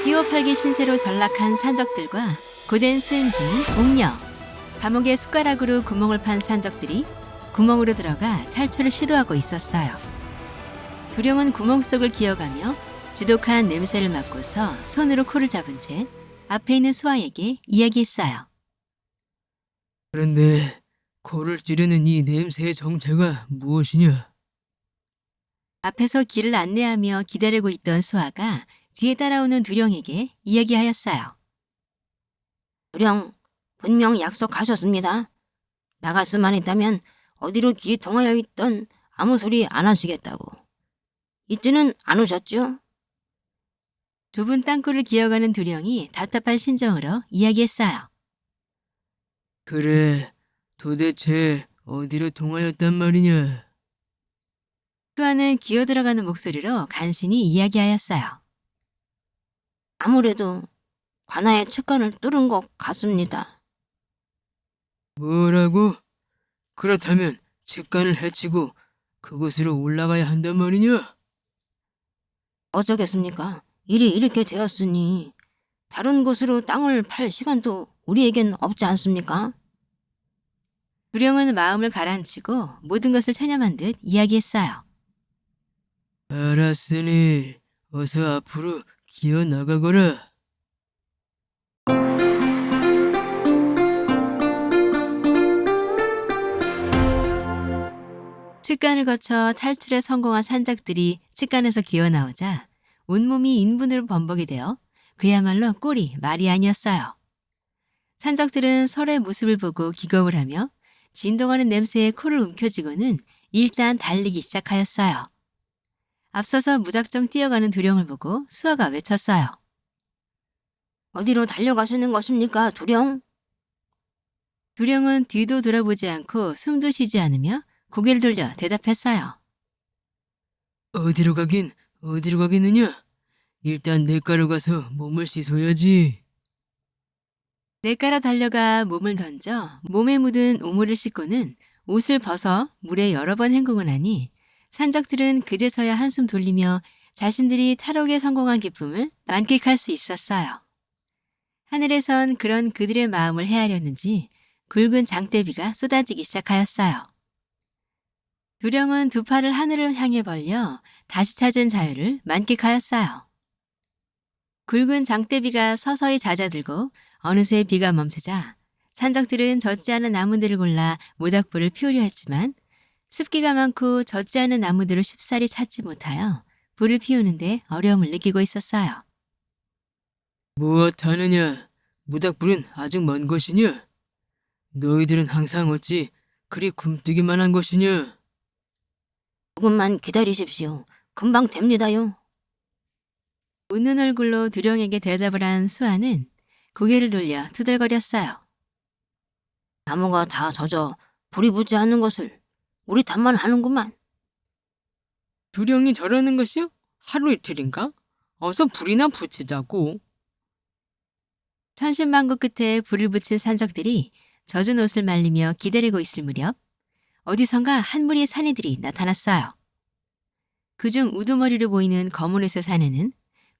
끼워 팔기 신세로 전락한 산적들과 고된 수행 중인 옥녀. 감옥에 숟가락으로 구멍을 판 산적들이 구멍으로 들어가 탈출을 시도하고 있었어요. 두령은 구멍 속을 기어가며 지독한 냄새를 맡고서 손으로 코를 잡은 채 앞에 있는 수아에게 이야기했어요. 그런데 코를 찌르는 이 냄새의 정체가 무엇이냐? 앞에서 길을 안내하며 기다리고 있던 수아가 뒤에 따라오는 두령에게 이야기하였어요. 두령, 분명 약속하셨습니다. 나갈 수만 있다면 어디로 길이 통하여 있던 아무 소리 안 하시겠다고. 이쯤은 안 오셨죠? 좁은 땅굴을 기어가는 두령이 답답한 심정으로 이야기했어요. 그래, 도대체 어디로 통하였단 말이냐? 수아는 기어들어가는 목소리로 간신히 이야기하였어요. 아무래도 관아의 측간을 뚫은 것 같습니다. 뭐라고? 그렇다면 직간을 해치고 그곳으로 올라가야 한단 말이냐? 어쩌겠습니까? 일이 이렇게 되었으니 다른 곳으로 땅을 팔 시간도 우리에겐 없지 않습니까? 두령은 마음을 가라앉히고 모든 것을 체념한 듯 이야기했어요. 알았으니 어서 앞으로 기어 나가거라. 측간을 거쳐 탈출에 성공한 산적들이 측간에서 기어 나오자 온몸이 인분으로 범벅이 되어 그야말로 꼴이 말이 아니었어요. 산적들은 서로의 모습을 보고 기겁을 하며 진동하는 냄새에 코를 움켜쥐고는 일단 달리기 시작하였어요. 앞서서 무작정 뛰어가는 두령을 보고 수아가 외쳤어요. 어디로 달려가시는 것입니까, 두령? 두령은 뒤도 돌아보지 않고 숨도 쉬지 않으며 고개를 돌려 대답했어요. 어디로 가겠느냐? 일단 냇가로 가서 몸을 씻어야지. 냇가로 달려가 몸을 던져 몸에 묻은 오물을 씻고는 옷을 벗어 물에 여러 번 헹구고 나니 산적들은 그제서야 한숨 돌리며 자신들이 탈옥에 성공한 기쁨을 만끽할 수 있었어요. 하늘에선 그런 그들의 마음을 헤아렸는지 굵은 장대비가 쏟아지기 시작하였어요. 두령은 두 팔을 하늘을 향해 벌려 다시 찾은 자유를 만끽하였어요. 굵은 장대비가 서서히 잦아들고 어느새 비가 멈추자 산적들은 젖지 않은 나무들을 골라 모닥불을 피우려 했지만 습기가 많고 젖지 않은 나무들을 쉽사리 찾지 못하여 불을 피우는데 어려움을 느끼고 있었어요. 무엇하느냐? 모닥불은 아직 먼 것이냐? 너희들은 항상 어찌 그리 굼뜨기만 한 것이냐? 조금만 기다리십시오. 금방 됩니다요. 웃는 얼굴로 두령에게 대답을 한 수아는 고개를 돌려 투덜거렸어요. 나무가 다 젖어 불이 붙지 않는 것을 우리 탓만 하는구만. 두령이 저러는 것이요? 하루 이틀인가? 어서 불이나 붙이자고. 천신만고 끝에 불을 붙인 산적들이 젖은 옷을 말리며 기다리고 있을 무렵 어디선가 한 무리의 사내들이 나타났어요. 그중 우두머리로 보이는 검은 옷의 사내는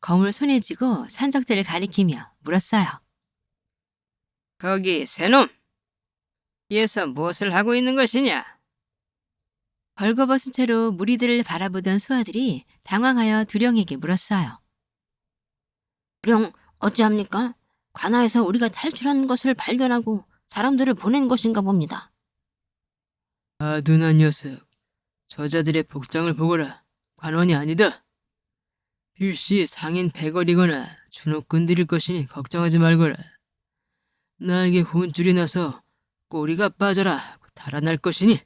검을 손에 쥐고 산적들을 가리키며 물었어요. 거기 새놈! 여기서 무엇을 하고 있는 것이냐? 벌거벗은 채로 무리들을 바라보던 수아들이 당황하여 두령에게 물었어요. 두령, 어찌합니까? 관아에서 우리가 탈출한 것을 발견하고 사람들을 보낸 것인가 봅니다. 아둔한 녀석, 저자들의 복장을 보거라. 관원이 아니다. 필시 상인 패거리거나 주눅 건드릴 것이니 걱정하지 말거라. 나에게 혼쭐이 나서 꼬리가 빠져라 하고 달아날 것이니.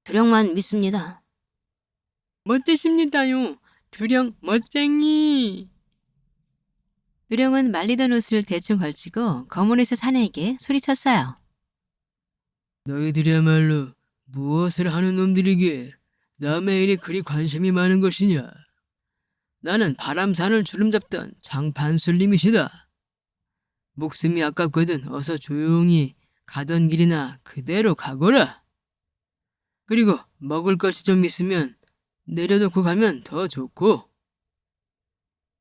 두령만 믿습니다. 멋지십니다요. 두령 멋쟁이. 두령은 말리던 옷을 대충 걸치고 검은 옷의 사내에게 소리쳤어요. 너희들이야말로 무엇을 하는 놈들이기에 남의 일에 그리 관심이 많은 것이냐? 나는 바람산을 주름잡던 장판술님이시다. 목숨이 아깝거든 어서 조용히 가던 길이나 그대로 가거라. 그리고 먹을 것이 좀 있으면 내려놓고 가면 더 좋고.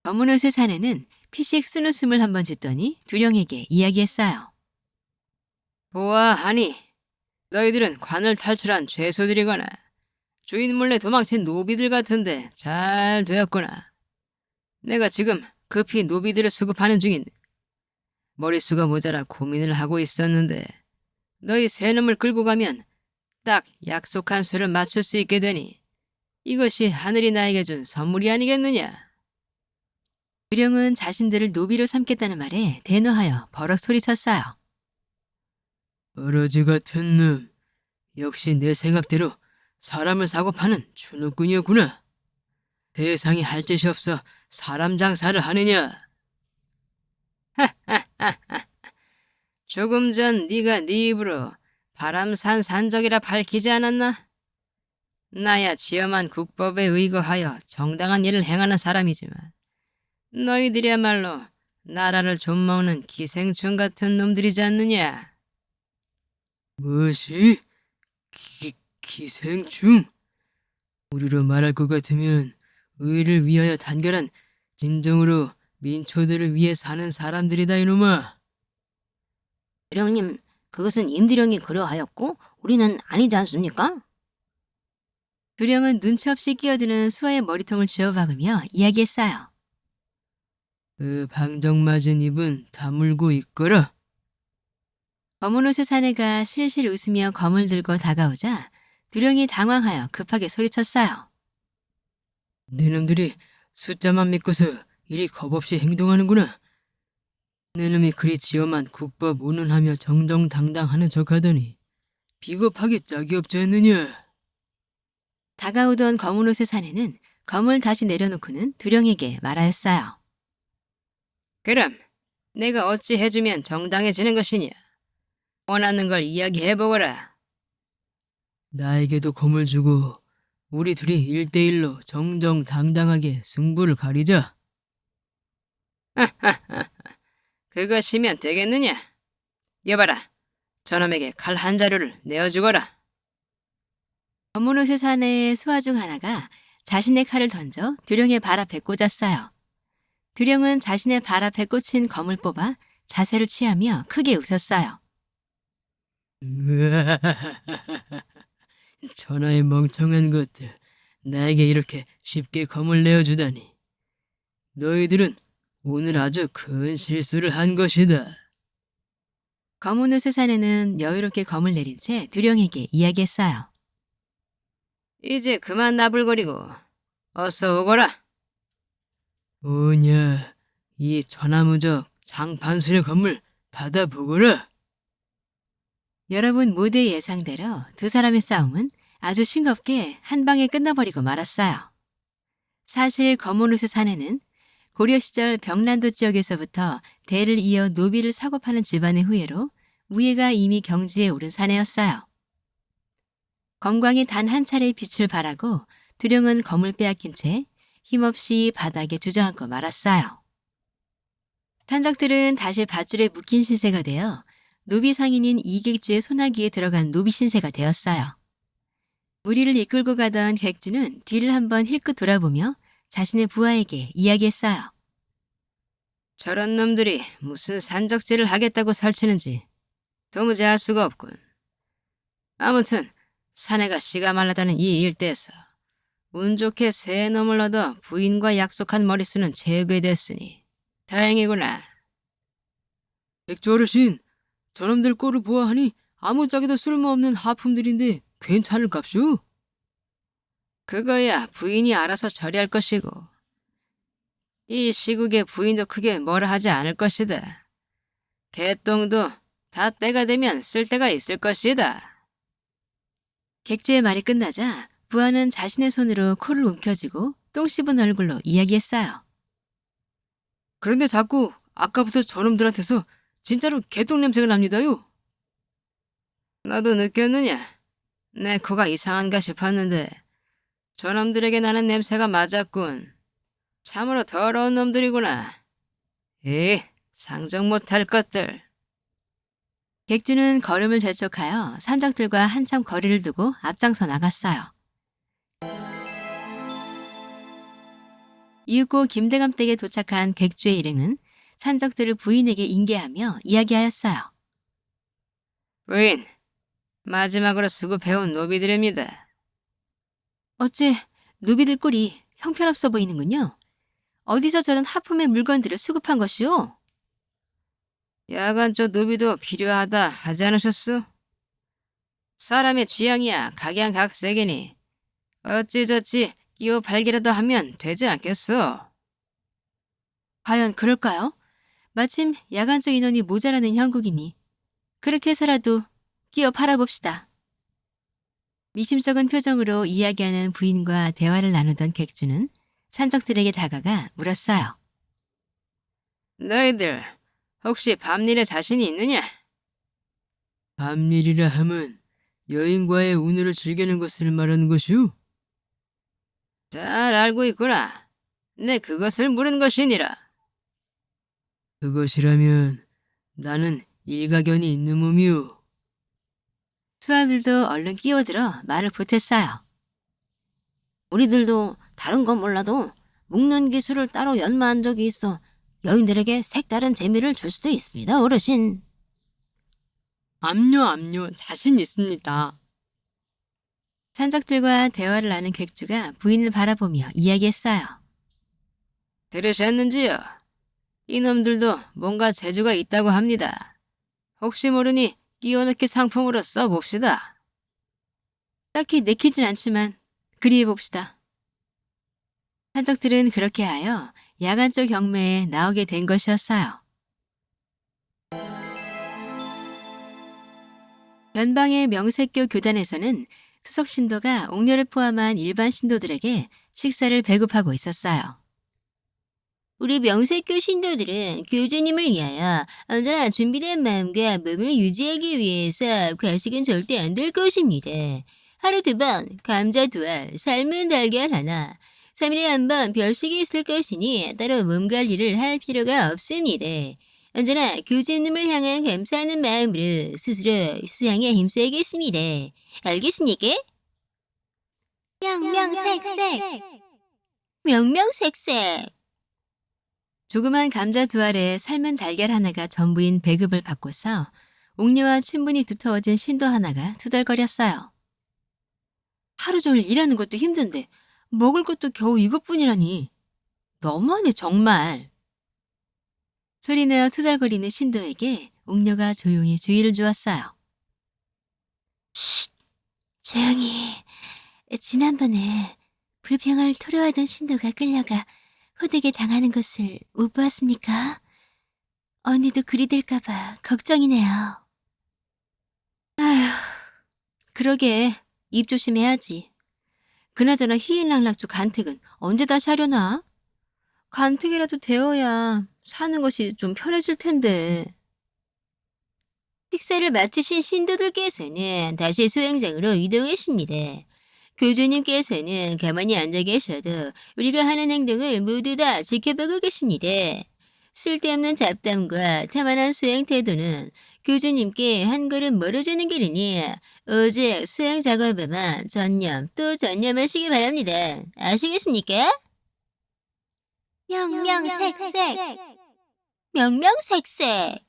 검은 옷의 사내는 피식 쓴웃음을 한번 짓더니 두령에게 이야기했어요. 보아하니 너희들은 관을 탈출한 죄수들이거나 주인 몰래 도망친 노비들 같은데 잘 되었구나. 내가 지금 급히 노비들을 수급하는 중인데 머릿수가 모자라 고민을 하고 있었는데 너희 세 놈을 끌고 가면 딱 약속한 수를 맞출 수 있게 되니 이것이 하늘이 나에게 준 선물이 아니겠느냐. 두령은 자신들을 노비로 삼겠다는 말에 대노하여 버럭 소리쳤어요. 어러지 같은 놈. 역시 내 생각대로 사람을 사고 파는 주눅꾼이었구나. 세상에 할 짓이 없어 사람 장사를 하느냐. 조금 전 네가 네 입으로 바람산 산적이라 밝히지 않았나? 나야 지엄한 국법에 의거하여 정당한 일을 행하는 사람이지만 너희들이야말로 나라를 좀먹는 기생충 같은 놈들이지 않느냐? 무엇이? 기생충? 우리로 말할 것 같으면 의를 위하여 단결한 진정으로 민초들을 위해 사는 사람들이다 이놈아. 두령님, 그것은 임두령이 그러하였고 우리는 아니지 않습니까? 두령은 눈치 없이 끼어드는 수아의 머리통을 쥐어박으며 이야기했어요. 그 방정맞은 입은 다물고 있거라. 검은 옷의 사내가 실실 웃으며 검을 들고 다가오자 두령이 당황하여 급하게 소리쳤어요. 네놈들이 숫자만 믿고서 이리 겁없이 행동하는구나. 네놈이 그리 지엄한 국법 운운하며 정정당당하는 척하더니 비겁하게 짝이 없지 않느냐. 다가오던 검은 옷의 사내는 검을 다시 내려놓고는 두령에게 말하였어요. 그럼 내가 어찌 해주면 정당해지는 것이냐. 원하는 걸 이야기해보거라. 나에게도 검을 주고 우리 둘이 1대1로 정정당당하게 승부를 가리자. 그것이면 되겠느냐? 여봐라, 저놈에게 칼 한 자루를 내어주거라. 검은 옷의 사내의 수하 중 하나가 자신의 칼을 던져 두령의 발 앞에 꽂았어요. 두령은 자신의 발 앞에 꽂힌 검을 뽑아 자세를 취하며 크게 웃었어요. 천하의 멍청한 것들, 나에게 이렇게 쉽게 검을 내어주다니. 너희들은 오늘 아주 큰 실수를 한 것이다. 검은 옷의 사내는 여유롭게 검을 내린 채 두령에게 이야기했어요. 이제 그만 나불거리고 어서 오거라. 오냐, 이 천하무적 장판술의 건물 받아보거라. 여러분 모두의 예상대로 두 사람의 싸움은 아주 싱겁게 한 방에 끝나버리고 말았어요. 사실 검은 옷의 사내는 고려 시절 병란도 지역에서부터 대를 이어 노비를 사고 파는 집안의 후예로 위에가 이미 경지에 오른 사내였어요. 검광이 단 한 차례의 빛을 발하고 두령은 검을 빼앗긴 채 힘없이 바닥에 주저앉고 말았어요. 산적들은 다시 밧줄에 묶인 신세가 되어 노비 상인인 이객주의 소나기에 들어간 노비 신세가 되었어요. 무리를 이끌고 가던 객주는 뒤를 한번 힐끗 돌아보며 자신의 부하에게 이야기했어요. 저런 놈들이 무슨 산적질을 하겠다고 설치는지 도무지 알 수가 없군. 아무튼 사내가 씨가 말라다는 이 일대에서 운 좋게 새 놈을 얻어 부인과 약속한 머릿수는 제거됐으니 다행이구나. 백조 어르신, 저놈들 꼴을 보아하니 아무짝에도 쓸모없는 하품들인데 괜찮을깝쇼? 그거야 부인이 알아서 처리할 것이고 이 시국에 부인도 크게 뭐라 하지 않을 것이다. 개똥도 다 때가 되면 쓸 때가 있을 것이다. 객주의 말이 끝나자 부하는 자신의 손으로 코를 움켜쥐고 똥 씹은 얼굴로 이야기했어요. 그런데 자꾸 아까부터 저놈들한테서 진짜로 개똥 냄새가 납니다요. 너도 느꼈느냐? 내 코가 이상한가 싶었는데 저놈들에게 나는 냄새가 맞았군. 참으로 더러운 놈들이구나. 상정 못할 것들. 객주는 걸음을 재촉하여 산적들과 한참 거리를 두고 앞장서 나갔어요. 이윽고 김대감 댁에 도착한 객주의 일행은 산적들을 부인에게 인계하며 이야기하였어요. 부인, 마지막으로 수급해온 노비들입니다. 어째 노비들 꼴이 형편없어 보이는군요. 어디서 저런 하품의 물건들을 수급한 것이오? 야간조 노비도 필요하다 하지 않으셨소? 사람의 취향이야 각양각색이니 어찌저찌 끼워 팔기라도 하면 되지 않겠소? 과연 그럴까요? 마침 야간적 인원이 모자라는 형국이니 그렇게 해서라도 끼어 팔아봅시다. 미심쩍은 표정으로 이야기하는 부인과 대화를 나누던 객주는 산적들에게 다가가 물었어요. 너희들 혹시 밤일에 자신이 있느냐? 밤일이라 함은 여인과의 운율을 즐기는 것을 말하는 것이오? 잘 알고 있구나. 내 그것을 물은 것이니라. 그것이라면 나는 일가견이 있는 몸이오. 수아들도 얼른 끼어들어 말을 보탰어요. 우리들도 다른 건 몰라도 묶는 기술을 따로 연마한 적이 있어 여인들에게 색다른 재미를 줄 수도 있습니다, 어르신. 압류 자신 있습니다. 산적들과 대화를 나눈 객주가 부인을 바라보며 이야기했어요. 들으셨는지요? 이놈들도 뭔가 재주가 있다고 합니다. 혹시 모르니 끼워넣기 상품으로 써봅시다. 딱히 내키진 않지만 그리해봅시다. 산적들은 그렇게 하여 야간적 경매에 나오게 된 것이었어요. 연방의 명색교 교단에서는 수석 신도가 옥녀를 포함한 일반 신도들에게 식사를 배급하고 있었어요. 우리 명색교 신도들은 교주님을 위하여 언제나 준비된 마음과 몸을 유지하기 위해서 과식은 절대 안 될 것입니다. 하루 2번 감자 2알, 삶은 달걀 하나, 3일에 1번 별식이 있을 것이니 따로 몸 관리를 할 필요가 없습니다. 언제나 교주님을 향한 감사하는 마음으로 스스로 수양에 힘써야겠습니다. 알겠습니까? 명명색색 명명색색. 조그만 감자 2알에 삶은 달걀 하나가 전부인 배급을 받고서 옥녀와 친분이 두터워진 신도 하나가 투덜거렸어요. 하루 종일 일하는 것도 힘든데 먹을 것도 겨우 이것뿐이라니. 너무하네 정말. 소리내어 투덜거리는 신도에게 옥녀가 조용히 주의를 주었어요. 조용히. 지난번에 불평을 토로하던 신도가 끌려가 호되게 당하는 것을 못 보았습니까? 언니도 그리 될까봐 걱정이네요. 아휴, 그러게 입 조심해야지. 그나저나 희인락락주 간택은 언제 다시 하려나? 간택이라도 되어야 사는 것이 좀 편해질 텐데. 식사를 마치신 신도들께서는 다시 수영장으로 이동하십니다. 교주님께서는 가만히 앉아 계셔도 우리가 하는 행동을 모두 다 지켜보고 계십니다. 쓸데없는 잡담과 태만한 수행 태도는 교주님께 한 걸음 멀어지는 길이니 오직 수행 작업에만 전념 또 전념하시기 바랍니다. 아시겠습니까? 명명색색 명명색색.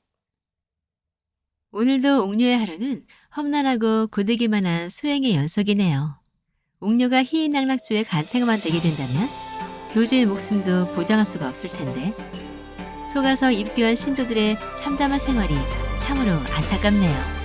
오늘도 옥녀의 하루는 험난하고 고되기만 수행의 연속이네요. 옥녀가 희인락락주의 간택만 되게 된다면 교주의 목숨도 보장할 수가 없을 텐데 속아서 입교한 신도들의 참담한 생활이 참으로 안타깝네요.